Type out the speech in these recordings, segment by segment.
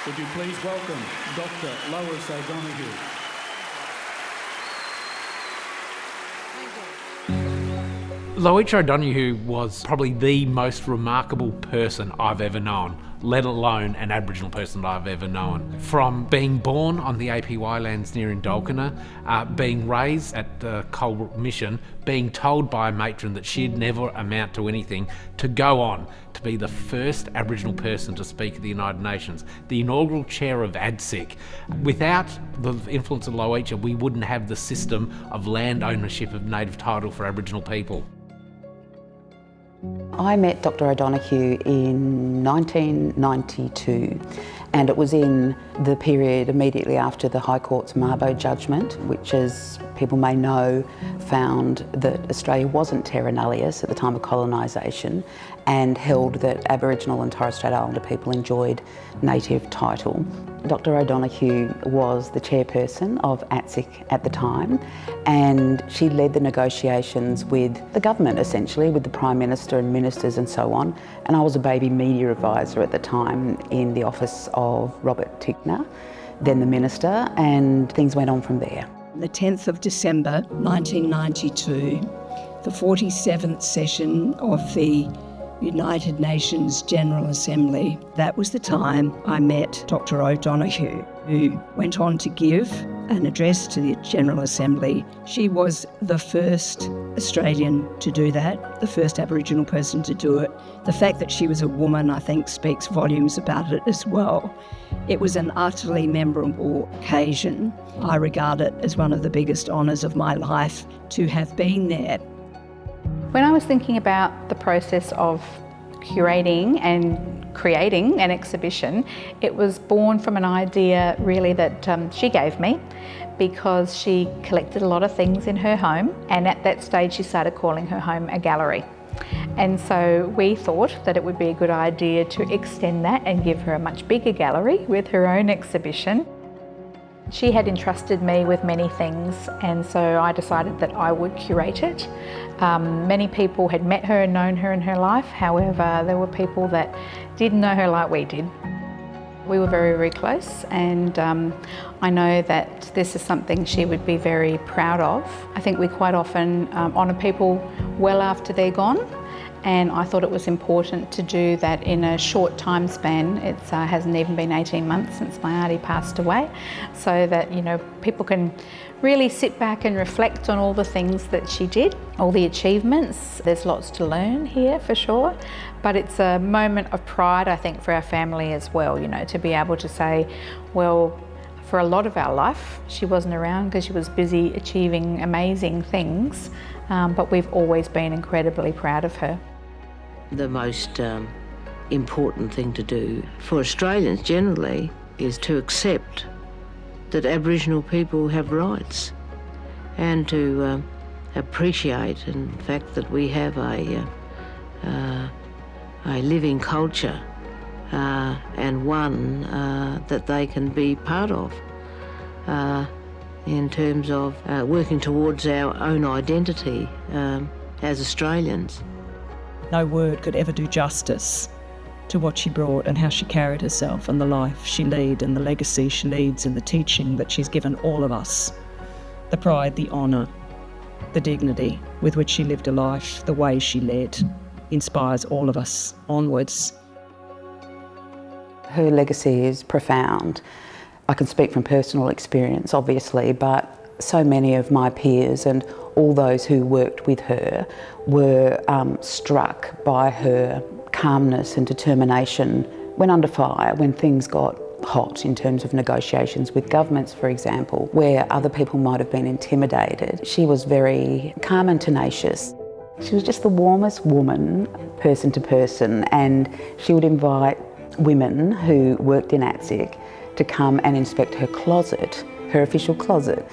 Would you please welcome Dr. Lowitja. Lowitja O'Donoghue was probably the most remarkable person I've ever known, let alone an Aboriginal person that I've ever known. From being born on the APY lands near Indalkina, being raised at the Coal Mission, being told by a matron that she'd never amount to anything, to go on to be the first Aboriginal person to speak at the United Nations, the inaugural chair of ADSIC. Without the influence of Lowitja, we wouldn't have the system of land ownership of native title for Aboriginal people. I met Dr. O'Donoghue in 1992, and it was in the period immediately after the High Court's Mabo judgment, which, as people may know, found that Australia wasn't terra nullius at the time of colonisation and held that Aboriginal and Torres Strait Islander people enjoyed native title. Dr. O'Donoghue was the chairperson of ATSIC at the time, and she led the negotiations with the government, essentially, with the Prime Minister and ministers and so on. And I was a baby media advisor at the time in the office of Robert Tickner, then the Minister, and things went on from there. The 10th of December 1992, the 47th session of the United Nations General Assembly. That was the time I met Dr. O'Donoghue, who went on to give an address to the General Assembly. She was the first Australian to do that, the first Aboriginal person to do it. The fact that she was a woman, I think, speaks volumes about it as well. It was an utterly memorable occasion. I regard it as one of the biggest honours of my life to have been there. When I was thinking about the process of curating and creating an exhibition, it was born from an idea really that she gave me, because she collected a lot of things in her home, and at that stage she started calling her home a gallery. And so we thought that it would be a good idea to extend that and give her a much bigger gallery with her own exhibition. She had entrusted me with many things, and so I decided that I would curate it. Many people had met her and known her in her life, however there were people that didn't know her like we did. We were very, very close, and I know that this is something she would be very proud of. I think we quite often honour people well after they're gone, and I thought it was important to do that in a short time span. It hasn't even been 18 months since my auntie passed away, so that, you know, people can really sit back and reflect on all the things that she did, all the achievements. There's lots to learn here for sure, but it's a moment of pride, I think, for our family as well, you know, to be able to say, well, for a lot of our life she wasn't around because she was busy achieving amazing things, but we've always been incredibly proud of her. The most important thing to do for Australians generally is to accept that Aboriginal people have rights, and to appreciate in fact that we have a living culture and one that they can be part of in terms of working towards our own identity as Australians. No word could ever do justice to what she brought and how she carried herself and the life she led and the legacy she leads and the teaching that she's given all of us. The pride, the honour, the dignity with which she lived a life, the way she led, inspires all of us onwards. Her legacy is profound. I can speak from personal experience, obviously, but so many of my peers and all those who worked with her were struck by her calmness and determination when under fire, when things got hot in terms of negotiations with governments, for example, where other people might have been intimidated. She was very calm and tenacious. She was just the warmest woman, person to person, and she would invite women who worked in ATSIC to come and inspect her closet, her official closet,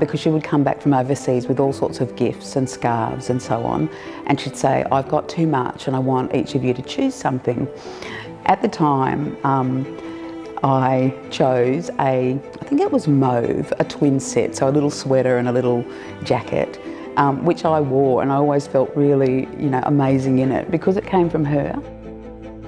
because she would come back from overseas with all sorts of gifts and scarves and so on, and she'd say, I've got too much and I want each of you to choose something. At the time, I chose I think it was mauve, a twin set, so a little sweater and a little jacket, which I wore, and I always felt really, amazing in it because it came from her.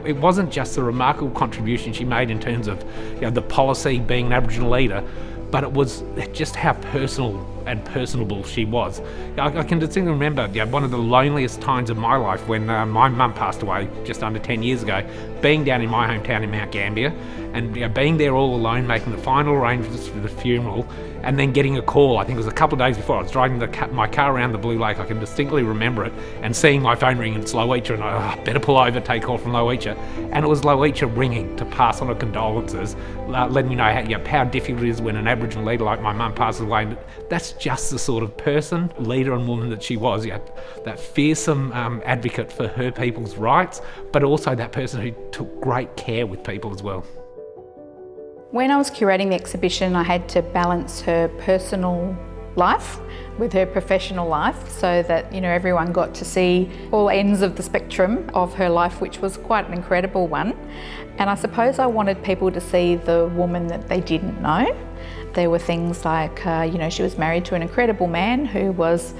It wasn't just the remarkable contribution she made in terms of the policy, being an Aboriginal leader, but it was just how personal and personable she was. I can distinctly remember one of the loneliest times of my life when my mum passed away just under 10 years ago, being down in my hometown in Mount Gambier and being there all alone, making the final arrangements for the funeral, and then getting a call. I think it was a couple of days before. I was driving my car around the Blue Lake. I can distinctly remember it, and seeing my phone ring, and it's Lowitja, and I better pull over, take call from Lowitja. And it was Lowitja ringing to pass on her condolences, letting me know how difficult it is when an Aboriginal leader like my mum passes away. And that's just the sort of person, leader and woman that she was. That fearsome advocate for her people's rights, but also that person who took great care with people as well. When I was curating the exhibition, I had to balance her personal life with her professional life so that everyone got to see all ends of the spectrum of her life, which was quite an incredible one. And I suppose I wanted people to see the woman that they didn't know. There were things like, she was married to an incredible man who was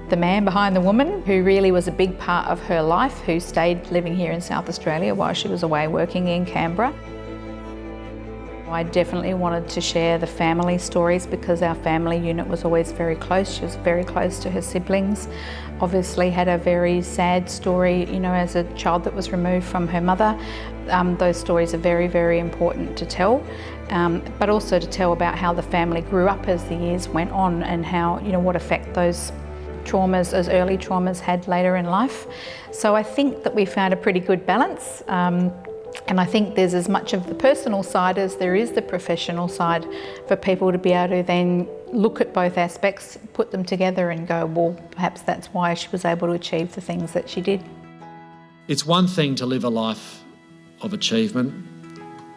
the man behind the woman, who really was a big part of her life, who stayed living here in South Australia while she was away working in Canberra. I definitely wanted to share the family stories because our family unit was always very close. She was very close to her siblings. Obviously had a very sad story, as a child that was removed from her mother. Those stories are very, very important to tell, but also to tell about how the family grew up as the years went on and how, what effect those traumas, those early traumas had later in life. So I think that we found a pretty good balance. And I think there's as much of the personal side as there is the professional side for people to be able to then look at both aspects, put them together and go, well, perhaps that's why she was able to achieve the things that she did. It's one thing to live a life of achievement,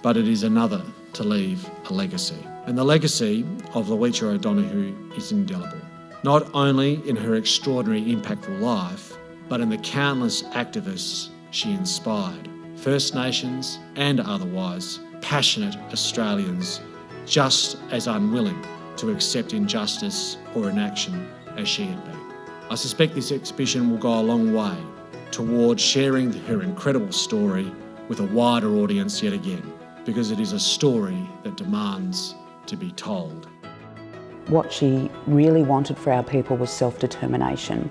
but it is another to leave a legacy. And the legacy of Lowitja O'Donoghue is indelible, not only in her extraordinary, impactful life, but in the countless activists she inspired. First Nations and otherwise, passionate Australians just as unwilling to accept injustice or inaction as she had been. I suspect this exhibition will go a long way towards sharing her incredible story with a wider audience yet again, because it is a story that demands to be told. What she really wanted for our people was self-determination.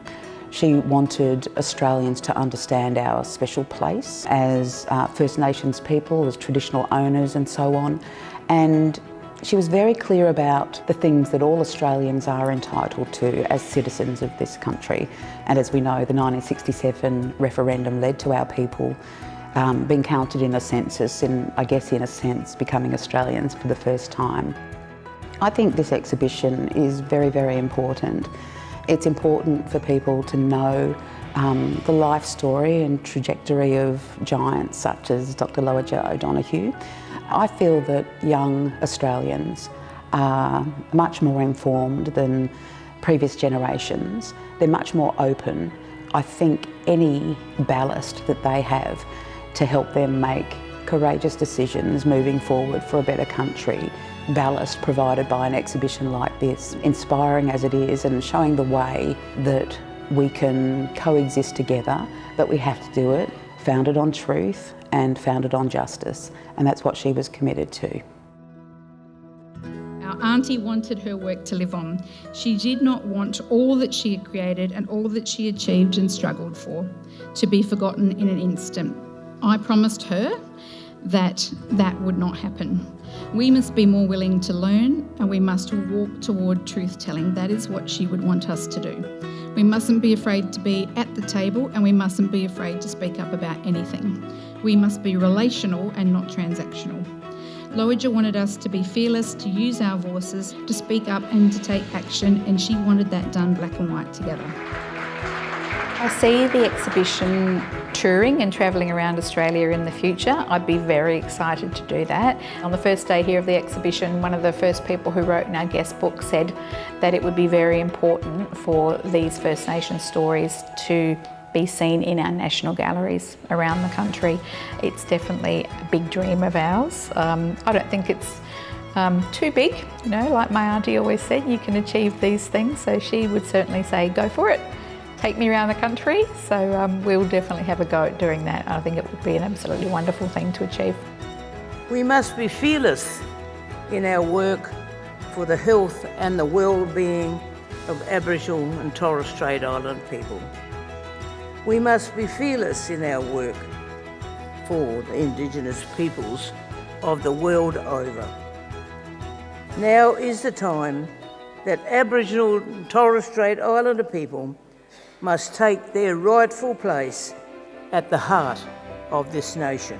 She wanted Australians to understand our special place as First Nations people, as traditional owners and so on. And she was very clear about the things that all Australians are entitled to as citizens of this country. And as we know, the 1967 referendum led to our people being counted in a census and, I guess in a sense, becoming Australians for the first time. I think this exhibition is very, very important. It's important for people to know the life story and trajectory of giants such as Dr. Lowitja O'Donoghue. I feel that young Australians are much more informed than previous generations. They're much more open. I think any ballast that they have to help them make courageous decisions moving forward for a better country, ballast provided by an exhibition like this, inspiring as it is and showing the way that we can coexist together, but we have to do it founded on truth and founded on justice, and that's what she was committed to. Our auntie wanted her work to live on. She did not want all that she had created and all that she achieved and struggled for to be forgotten in an instant. I promised her that that would not happen. We must be more willing to learn and we must walk toward truth-telling. That is what she would want us to do. We mustn't be afraid to be at the table and we mustn't be afraid to speak up about anything. We must be relational and not transactional. Lowitja wanted us to be fearless, to use our voices, to speak up and to take action, and she wanted that done black and white together. I see the exhibition touring and travelling around Australia in the future. I'd be very excited to do that. On the first day here of the exhibition, one of the first people who wrote in our guest book said that it would be very important for these First Nations stories to be seen in our national galleries around the country. It's definitely a big dream of ours. I don't think it's too big, like my auntie always said, you can achieve these things, so she would certainly say, go for it. take me around the country. So we'll definitely have a go at doing that. I think it would be an absolutely wonderful thing to achieve. We must be fearless in our work for the health and the well-being of Aboriginal and Torres Strait Island people. We must be fearless in our work for the Indigenous peoples of the world over. Now is the time that Aboriginal and Torres Strait Islander people must take their rightful place at the heart of this nation.